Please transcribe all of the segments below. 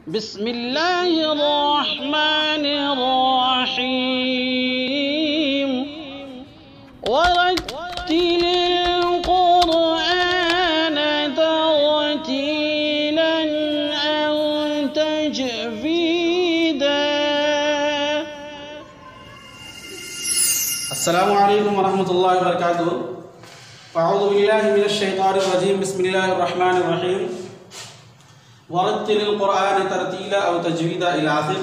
بسم اللہ الرحمن الرحیم ورتل القرآن ترتیلا أنت تجویدا. السلام علیکم ورحمۃ اللہ وبرکاتہ. اعوذ باللہ من الشیطان الرجیم. بسم اللہ الرحمن الرحیم. ورتل القرآن ترتیلا او تجویدا الی آخر.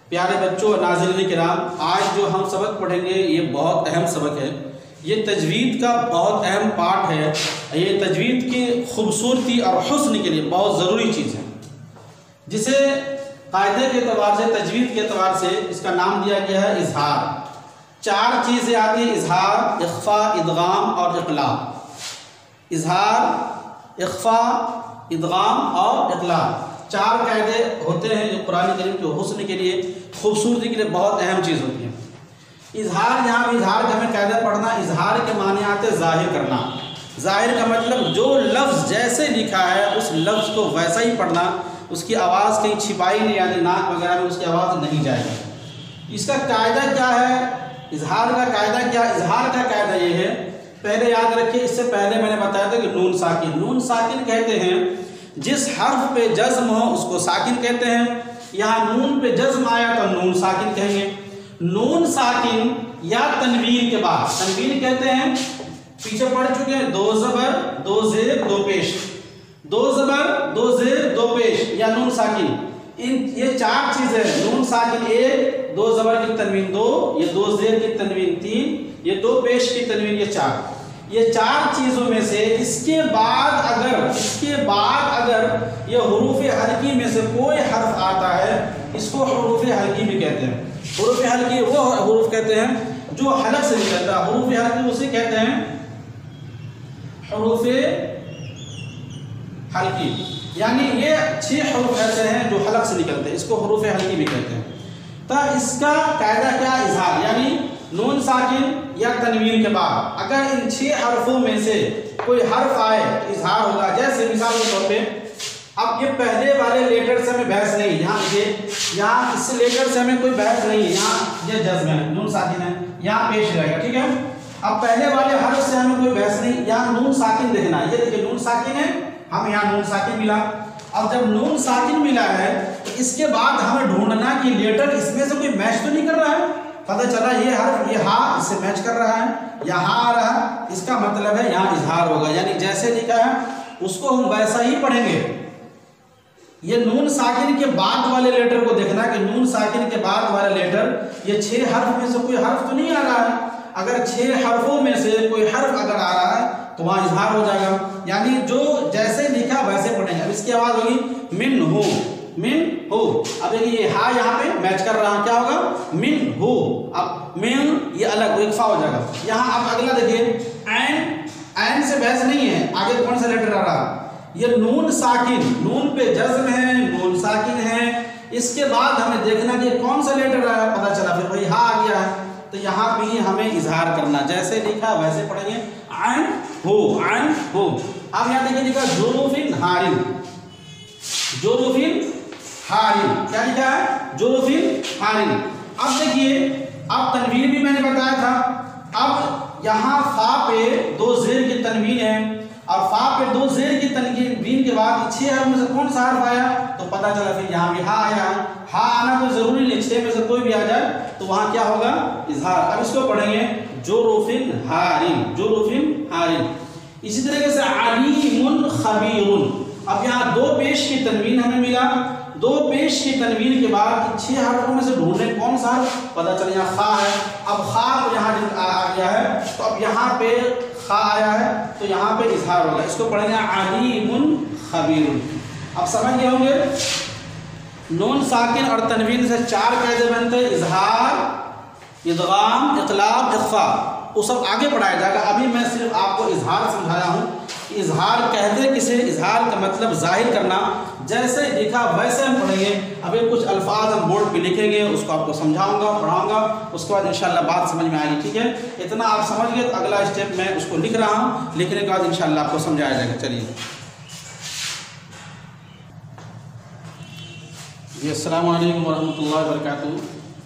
پیارے بچوں اور ناظرین کرام، آج جو ہم سبق پڑھیں گے یہ بہت اہم سبق ہے. یہ تجوید کا بہت اہم پارٹ ہے. یہ تجوید کی خوبصورتی اور حسن کے لیے بہت ضروری چیز ہے، جسے قاعدے کے اعتبار سے، تجوید کے اعتبار سے اس کا نام دیا گیا ہے اظہار. 4 چیزیں آتی ہیں: اظہار، اخفاء، ادغام اور اقلاب. اظہار، اخفاء، ادغام اور اقلاب 4 قاعدے ہوتے ہیں جو قرآن کریم کے حسن کے لیے، خوبصورتی کے لیے بہت اہم چیز ہوتی ہیں. اظہار، یہاں بھی اظہار کا ہمیں قاعدہ پڑھنا. اظہار کے معنی آتے ظاہر کرنا. ظاہر کا مطلب جو لفظ جیسے لکھا ہے اس لفظ کو ویسا ہی پڑھنا. اس کی آواز کہیں چھپائی نہیں، یعنی ناک وغیرہ میں اس کی آواز نہیں جائے گی. اس کا قاعدہ کیا ہے؟ اظہار کا قاعدہ کیا؟ اظہار کا قاعدہ یہ ہے، پہلے یاد رکھیے، اس سے پہلے میں نے بتایا تھا کہ نون ساکن. نون ساکن کہتے ہیں جس حرف پہ جزم ہو اس کو ساکن کہتے ہیں. یہاں نون پہ جزم آیا تو نون ساکن کہیں گے. نون ساکن یا تنوین کے بعد، تنوین کہتے ہیں، پیچھے پڑھ چکے ہیں، 2 زبر 2 زیر 2 پیش. 2 زبر 2 زیر 2 پیش یا نون ساکن. یہ 4 چیزیں: نون ساکن 1، 2 زبر کی تنوین 2، یہ 2 زیر کی تنوین 3، یہ 2 پیش کی تنوین یہ 4. یہ 4 چیزوں میں سے اس کے بعد اگر یہ حروف حلقی میں سے کوئی حرف آتا ہے، اس کو حروف حلقی بھی کہتے ہیں. حروف حلقی وہ حروف کہتے ہیں جو حلق سے نکلتا ہے. حروف حلقی اسے کہتے ہیں حروف حلقی. یعنی یہ 6 حروف ایسے ہیں جو حلق سے نکلتے ہیں، اس کو حروف حلقی بھی کہتے ہیں. تو اس کا قاعدہ کیا؟ اظہار، یعنی نون ساکن یا تنوین کے بعد اگر ان 6 حرفوں میں سے کوئی حرف آئے اظہار ہوگا. جیسے مثال کے طور پہ، اب یہ پہلے والے لیٹر سے ہمیں بحث نہیں. یہاں دیکھیے، یہاں اس لیٹر سے ہمیں کوئی بحث نہیں ہے. یہاں یہ جزم ہے، نون ساکن ہے، یہاں پیش رہے گا. ٹھیک ہے. اب پہلے والے حرف سے ہمیں کوئی بحث نہیں. یہاں نون ساکن دیکھنا ہے. یہ دیکھیے نون ساکن ہے، ہم یہاں نون ساکن ملا. اب جب نون ساکن ملا ہے تو اس کے بعد ہمیں ڈھونڈنا کہ لیٹر اس میں سے کوئی میچ تو نہیں کر رہا ہے. پتہ چلا یہ حرف، یہ ہاں اس سے میچ کر رہا ہے، یہاں آ رہا ہے، اس کا مطلب ہے یہاں اظہار ہوگا. یعنی جیسے لکھا ہے اس کو ہم ویسا ہی پڑھیں گے. یہ نون ساکن کے بعد والے لیٹر کو دیکھنا کہ نون ساکن کے بعد والا لیٹر، یہ 6 حرف میں سے کوئی حرف تو نہیں آ رہا ہے. اگر 6 حرفوں میں سے کوئی حرف اگر آ رہا ہے تو وہاں اظہار ہو جائے گا. یعنی جو جیسے لکھا ویسے پڑھیں گے. اب اس کی آواز ہوگی من ہو، من ہو. اب دیکھیے یہ ہا یہاں پہ میچ کر رہا ہے، کیا ہوگا؟ من ہو. اب من یہ الگ اکفا ہو جائے گا. یہاں اب اگلا دیکھیے، عین. عین سے بحث نہیں ہے. آگے کون سا لیٹر آ رہا؟ یہ نون ساکن، نون پہ جزم ہے، نون ساکن ہے. اس کے بعد ہمیں دیکھنا کہ کون سا لیٹر آیا. پتہ چلا پھر وہی ہا آ گیا ہے. تو یہاں بھی ہمیں اظہار کرنا، جیسے لکھا ویسے پڑھیں گے. عین ہو، عین ہو. اب یہاں دیکھیے لکھا جروفن ہارن. جروفن ہارن کیا لکھا ہے؟ جروفن ہارن. اب دیکھیے، اب تنوین بھی میں نے بتایا تھا. اب یہاں فا پہ 2 زیر کی تنوین ہے، اور فا پہ 2 زیر کی تنوین کے بعد 6 حرف میں سے کون سا حرف آیا تو پتہ چلا پھر یہاں بھی ہا آیا. ہا آنا کوئی ضروری نہیں، 6 میں سے کوئی بھی آ جائے تو وہاں کیا ہوگا؟ اظہار. اب اس کو پڑھیں گے جروفن ہارن، جروفن ہارن. اسی طریقے سے علیم خبیر. اب یہاں 2 پیش کی تنوین ہمیں ملا. 2 پیش کی تنوین کے بعد 6 حرفوں میں سے ڈھونڈیں کون سا حرف. پتہ چلا یہاں خا ہے. اب خا کو یہاں آ گیا ہے تو اب یہاں پہ خا آیا ہے تو یہاں پہ اظہار ہوگا. اس کو پڑھیں گے علیم خبیر. اب سمجھ گئے ہوں گے نون ساکن اور تنوین سے 4 قاعدے بنتے ہیں: اظہار، ادغام، اقلاب، اخفاء. وہ سب آگے پڑھایا جائے گا. ابھی میں صرف آپ کو اظہار سمجھایا ہوں. اظہار کہتے کسے؟ اظہار کا مطلب ظاہر کرنا. جیسے لکھا ویسے ہم پڑھیں گے. ابھی کچھ الفاظ ہم بورڈ پہ لکھیں گے، اس کو آپ کو سمجھاؤں گا، پڑھاؤں گا. اس کے بعد انشاءاللہ بات سمجھ میں آئے گی. ٹھیک ہے، اتنا آپ سمجھ گئے تو اگلا اسٹیپ میں اس کو لکھ رہا ہوں. لکھنے کے بعد انشاءاللہ آپ کو سمجھایا جائے گا. چلیے जी अस्सलाम वालेकुम वरहमतुल्लाहि वबरकातुहू।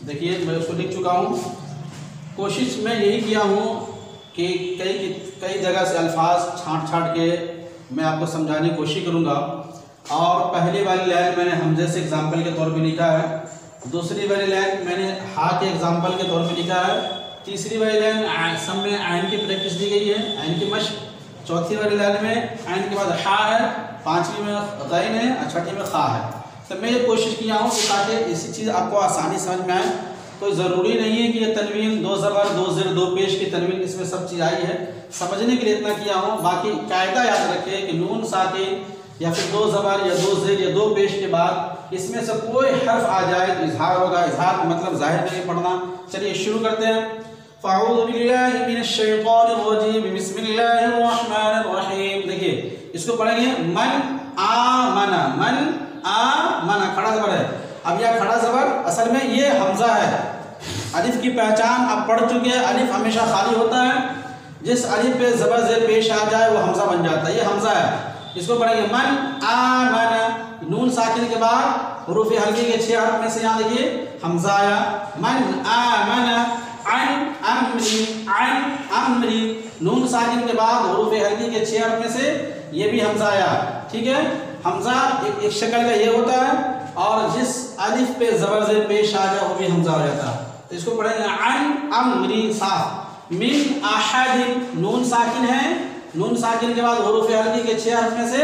देखिए मैं उसको लिख चुका हूँ। कोशिश मैं यही किया हूँ कि कई जगह से अल्फाज छाँट के मैं आपको समझाने की कोशिश करूँगा। और पहली वाली लाइन मैंने हमजे से एग्जाम्पल के तौर पे लिखा है, दूसरी वाली लाइन मैंने हा के एग्जाम्पल के तौर पे लिखा है, तीसरी वाली लाइन सब में आइन की प्रैक्टिस दी गई है, आइन की मश्क, चौथी वाली लाइन में आइन के बाद हा है, पाँचवीं में गैन है और छठी में खा है। तो मैं ये कोशिश किया हूँ कि ताकि इसी चीज़ आपको आसानी समझ में आए। कोई ज़रूरी नहीं है कि ये तनवीन 2 ज़बर 2 ज़ेर 2 पेश की तनवीन इसमें सब चीज़ आई है, समझने के लिए इतना किया हूँ। बाकी कायदा याद रखें कि नून साकिन या फिर 2 ज़बर या 2 ज़ेर या 2 पेश के बाद इसमें से कोई हर्फ आ जाए तो इजहार होगा। इजहार का मतलब जाहिर नहीं पढ़ना। चलिए शुरू करते हैं। फ़अऊज़ु बिल्लाहि मिनश शैतानिर रजीम, बिस्मिल्लाहिर रहमानिर रहीम। देखिए इसको पढ़ेंगे मन आमना, मन आमना, खड़ा ज़बर है। अब यह खड़ा ज़बर असल में ये हमज़ा है। अलिफ की पहचान आप पढ़ चुके हैं, अलिफ हमेशा खाली होता है, जिस अलिफ पे ज़बर ज़ेर पेश आ जाए वो हमज़ा बन जाता है, ये हमज़ा है। इसको पढ़ेंगे मन आमना, नून साकिन के बाद हुरूफ हल्की के 6 हर्फ में से यहाँ देखिए हमज़ा आया। मन आमना अन अम्री, अन अम्री, नून साकिन के बाद हुरूफ हल्की के 6 हर्फ में से ये भी हमज़ा आया। ठीक है, हमज़ा एक शक्ल का ये होता है और जिस अलिफ पे ज़बर ज़ेर पेश आ जाए वो भी हमज़ा हो जाता है। तो इसको पढ़ेंगे अन अम्री साफ। मिन अहदिन, नून साकिन है, नून साकिन के बाद हुरूफ हल्की के 6 हर्फ में से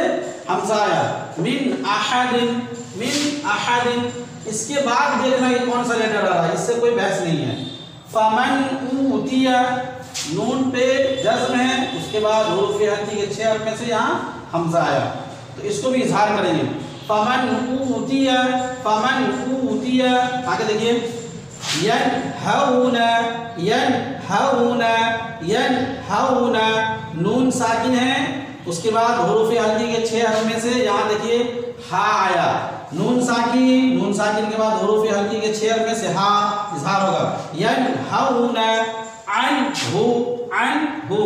हमज़ा आया। मिन अहदिन, मिन अहदिन। इसके बाद देखना कि कौन सा लेटर आ रहा है, इससे कोई बहस नहीं है। फमन ऊतिया, नून पे जज़्म है, उसके बाद हुरूफ हल्की के 6 हर्फ में से यहाँ हमज़ा आया, तो इसको भी इजहार करेंगे। फमन ऊतिया, फमन ऊतिया। आगे देखिए यनहौना, यनहौना, यनहौना, नून साकिन है, उसके बाद हुरूफ हल्की के 6 हर्फ में से यहाँ देखिए हा आया। नून साकिन के बाद हुरूफ हल्की के 6 हर्फ में से हा इजहार होगा। यनहौना अन्हु, अन्हु।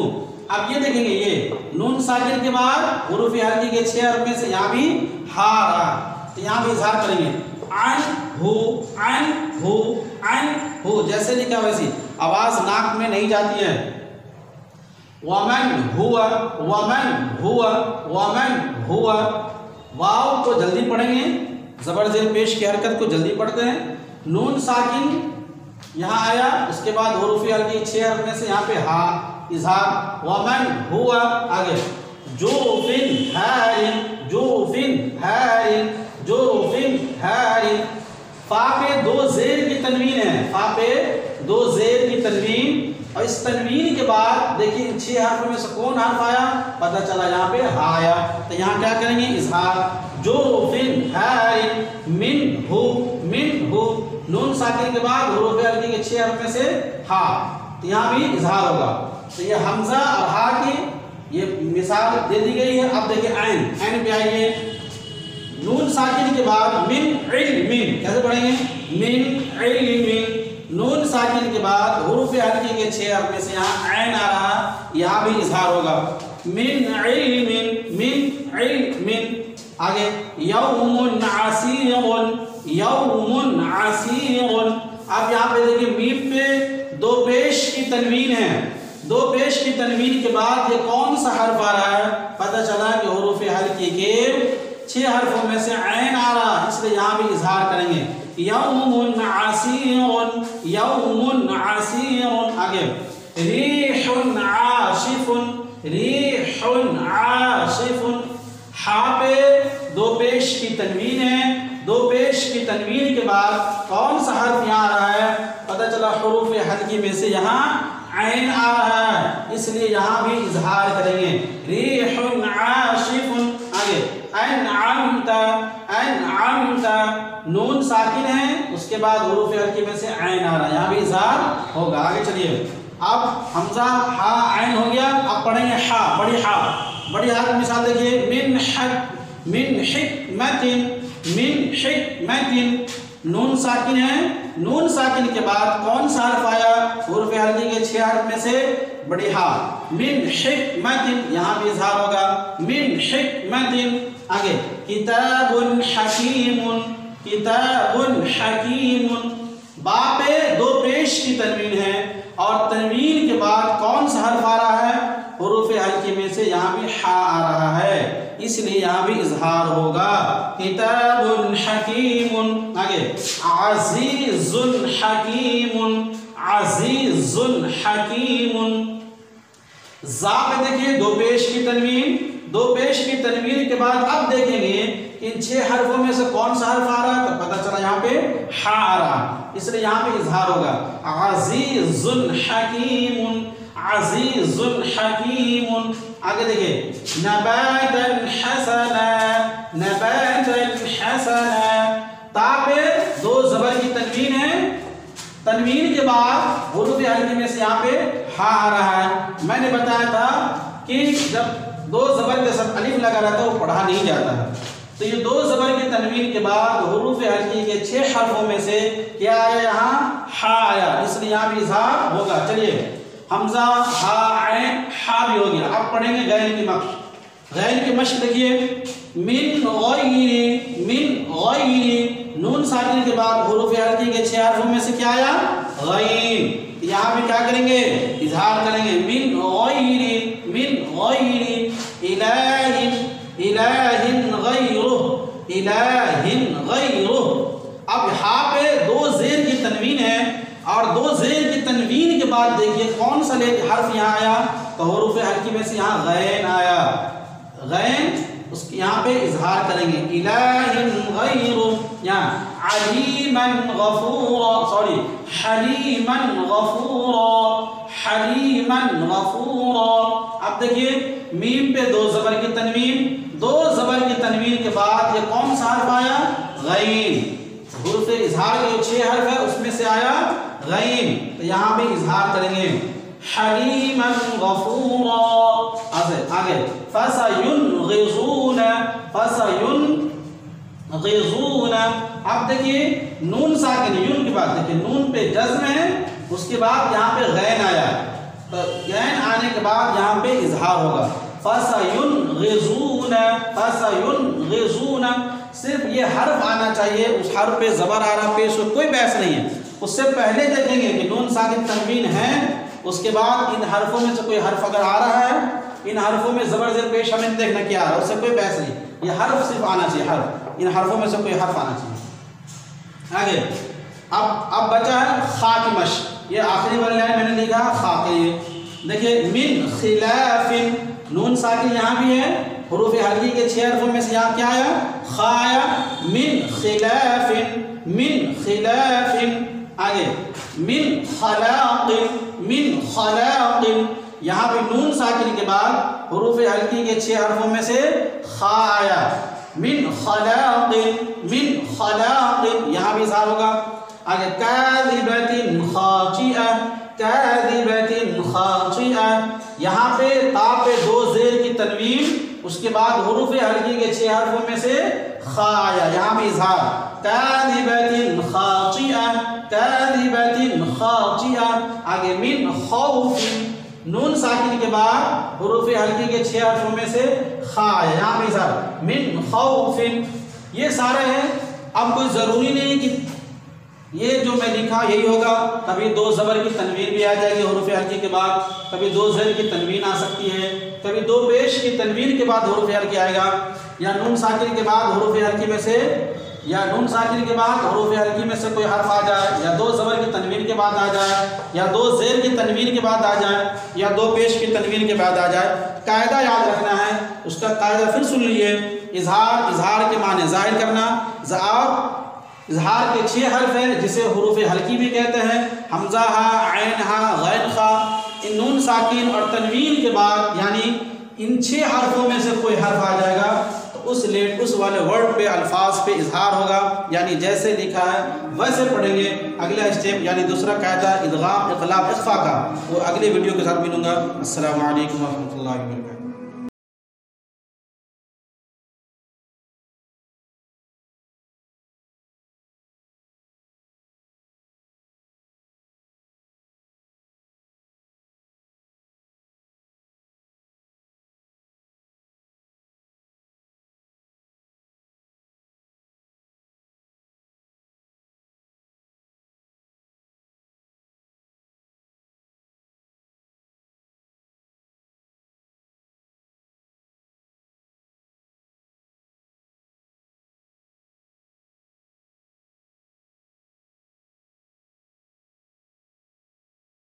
अब ये देखेंगे ये नून साकिन के बाद हुरूफ हल्की के 6 हर्फ में से यहाँ भी हा रहा, तो यहाँ भी इजहार करेंगे अन्हु, अन्हु, अन्हु। जैसे लिखा वैसी आवाज नाक में नहीं जाती है। वमन हुआ, वमन हुआ, वमन हुआ। वाव को जल्दी पढ़ेंगे, ज़बर ज़ेर पेश की हरकत को जल्दी पढ़ते हैं। नून साकिन यहाँ आया, उसके बाद हुरूफ हल्की 6 हर्फ में से यहाँ पे हा इजहार। वमन हुआ। आगे जोफिन हारिन, जोफिन हारिन, जोफिन हारिन। फा पे 2 ज़ेर की तनवीन है, फा पे 2 ज़ेर की तनवीन, और इस तनवीन के बाद देखिए 6 हर्फ में से कौन हर्फ आया, पता चला यहाँ पे हा आया, तो यहाँ क्या करेंगे इजहार। जोफिन हारिन, मिन हु, मिन हु। नून साकिन के बाद हुरूफ हल्की के 6 हर्फ में से हा, तो यहाँ भी इजहार होगा। तो ये हमज़ा और हा की ये मिसाल दे दी गई है। अब देखिए ऐन, ऐन पे आइए। नून साकिन के बाद मिन इल्मिन, कैसे पढ़ेंगे मिन इल्मिन। नून साकिन के बाद हुरूफ हल्की के 6 हर्फ में से यहाँ ऐन आ रहा, यहाँ भी इजहार होगा। मिन इल्मिन, मिन इल्मिन। आगे यौमुन आसीरुन, यौमुन आसीरुन। अब यहाँ पे देखिए मीम पे 2 पेश की तनवीन है, 2 पेश की तनवीन के बाद ये कौन सा हर्फ आ रहा है, पता चला कि हुरूफ हल्की के 6 हर्फों में से ऐन आ रहा, इसलिए यहाँ भी इजहार करेंगे। यौमुन आसीरुन, यौमुन आसीरुन। आगे रीहुन आशिफुन, रीहुन आशिफुन। हा पे 2 पेश की तनवीन है, 2 पेश की तनवीन के बाद कौन सा हर्फ यहाँ आ रहा है, पता चला हुरूफ हल्की में से यहाँ ऐन आ रहा है, इसलिए यहाँ भी इजहार करेंगे। रीहुन आशिफुन। आगे अनअमता, अनअमता। नून साकिन है, उसके बाद हुरूफ हल्की में से ऐन आ रहा है, यहाँ भी इजहार होगा। आगे चलिए, अब हमज़ा हा ऐन हो गया, अब पढ़ेंगे हा, बड़ी हा। बड़ी हा की मिसाल देखिए मिन हिकमतिन, मिन हिकमतिन। नून साकिन है, नून साकिन के बाद कौन सा हर्फ आया, हुरूफ हल्की के 6 हर्फ में से बड़ी हा। मिन हिकमतिन, यहाँ भी इजहार होगा। मिन हिकमतिन। आगे किताबुन हकीमुन, किताबुन हकीमुन, बा पे दो पेश की तनवीन है और तनवीन के बाद कौन सा हर्फ आ रहा है? हुरूफ हल्की में से यहाँ भी हा आ रहा है, इसलिए यहाँ भी इजहार होगा। किताबुन हकीमुन, आगे अजीजुन हकीमुन, अजीजुन हकीमुन। जा पे देखिए दो पेश की तनवीन, दो पेश की तनवीन के बाद अब देखेंगे इन 6 हर्फों में से कौन सा हर्फ आ रहा है, तो पता चला यहाँ पे हा आ रहा है, इसलिए यहाँ पे इजहार होगा। अजीजुन हकीमुन, अजीजुन हकीमुन। आगे देखिए नबातन हसना, नबातन हसना। ता पे दो जबर की तनवीन है, तनवीन के बाद हुरूफ हल्की में से यहाँ पे हा आ रहा है। मैंने बताया था कि जब दो जबर के साथ अलिफ लगा रहता है वो पढ़ा नहीं जाता है, तो ये दो जबर की तनवीन के बाद हुरूफ हल्की के 6 हर्फों में से क्या आया? यहाँ हा आया, इसलिए यहाँ भी इजहार होगा। चलिए हमजा हा ऐन हा भी हो गया। अब पढ़ेंगे गैन की मश्क। गैन की मश्क देखिए, मिन गैरी, मिन गैरी, नून साकिन के बाद हुरूफ हल्की के 6 हर्फों में से क्या आया? गैन। यहाँ भी क्या करेंगे? इजहार करेंगे। मिन गैरी, मिन गैरी, इलाहिन, इलाहिन गैरुह, इलाहिन गैरुह। अब यहाँ पे दो जेर की तनवीन है और दो जेर की तनवीन के बाद देखिए कौन सा हर्फ यहाँ आया? तो हुरूफ हल्की में से यहाँ गैन आया, गैन, उसके यहाँ पे इजहार करेंगे। इलाहिन गैरुह, यहाँ अलीमन गफूरा, सॉरी हलीमन गफूरा, हलीमन गफूरा। अब देखिए मीम पे दो जबर की तनवीन, दो जबर की तनवीन के बाद ये कौन सा हर्फ आया? गैन। हुरूफ इजहार के जो 6 हर्फ है उसमें से आया गैन, तो यहाँ भी इजहार करेंगे। हलीमन गफूरा। आगे फसयुनगिज़ून, फसयुनगिज़ून। अब देखिए नून साकिन, यून के बाद देखिए नून पे जज्म है, उसके बाद यहाँ पे गैन आया, तो गैन आने के बाद यहाँ पे इजहार होगा। फसयुनगिज़ून, फसयुनगिज़ून। सिर्फ ये हर्फ आना चाहिए, उस हर्फ पे जबर आ रहा पेश हो, कोई बहस नहीं है। उससे पहले देखेंगे कि नून साकिन तनवीन है, उसके बाद इन हर्फों में से कोई हर्फ अगर आ रहा है, इन हर्फों में जबर जेर पेश हमें देखना क्या आ रहा है, उससे कोई बहस नहीं, ये हर्फ सिर्फ आना चाहिए, हर्फ, इन हर्फों में से कोई हर्फ आना चाहिए। आगे अब बचा है खा की मश्क, ये आखिरी वाली लाइन मैंने लिखा खा के, देखिए मिन खिलाफिन, नून साकिन यहाँ भी है, हुरूफ हल्की के 6 हर्फों में से यहाँ क्या आया? खा आया। मिन खिलाफिन, मिन खिलाफिन। आगे मिन खलाकिन, मिन खलाकिन। यहाँ पे नून साकिन के बाद हुरूफ हल्की के 6 हर्फों में से खा आया। मिन खलाकिन, मिन खलाकिन, यहाँ भी इज़हार होगा। आगे काज़िबतिन खातिआ, काज़िबतिन खातिआ। यहाँ पे ता पे दो जेर की तनवीन, उसके बाद हुरूफ हल्की के 6 हर्फों में से खा आया, यहाँ भी इज़हार। काज़िबतिन खातिआ, काज़िबतिन खातिआ। आगे मिन खौफिन, नून साकिन के बाद हुरूफ हल्की के 6 हर्फों में से खा आया, यहाँ भी इज़हार। मिन खौफिन। ये सारे हैं। अब कोई ज़रूरी नहीं कि ये जो मैं लिखा यही होगा, कभी दो ज़बर की तनवीन भी आ जाएगी हुरूफ हल्की के बाद, कभी दो ज़ेर की तनवीन आ सकती है, कभी दो पेश की तनवीन के बाद हुरूफ हल्की आएगा, या नून साकिन के बाद हुरूफ हल्की में से, या नून साकिन के बाद हुरूफ हल्की में से कोई हर्फ आ जाए, या दो ज़बर की तनवीन के बाद आ जाए, या दो ज़ेर की तनवीन के बाद आ जाए, या दो पेश की तनवीन के बाद आ जाए। कायदा याद रखना है, उसका कायदा फिर सुन लीजिए। इजहार, इजहार के माने ज़ाहिर करना। इजहार के 6 हर्फ हैं जिसे हुरूफ हल्की भी कहते हैं, हमजा हा, ऐन हा, गैन खा। इन नून साकिन और तनवीन के बाद यानी इन 6 हर्फों में से कोई हर्फ आ जाएगा तो उस वाले वर्ड पे, अल्फाज पे इजहार होगा, यानी जैसे लिखा है वैसे पढ़ेंगे। अगला स्टेप यानी दूसरा कायदा इदगाम, इक़लाब, इख्फा का, वो अगले वीडियो के साथ मिलूंगा। अस्सलामु अलैकुम व रहमतुल्लाहि व बरकातहू।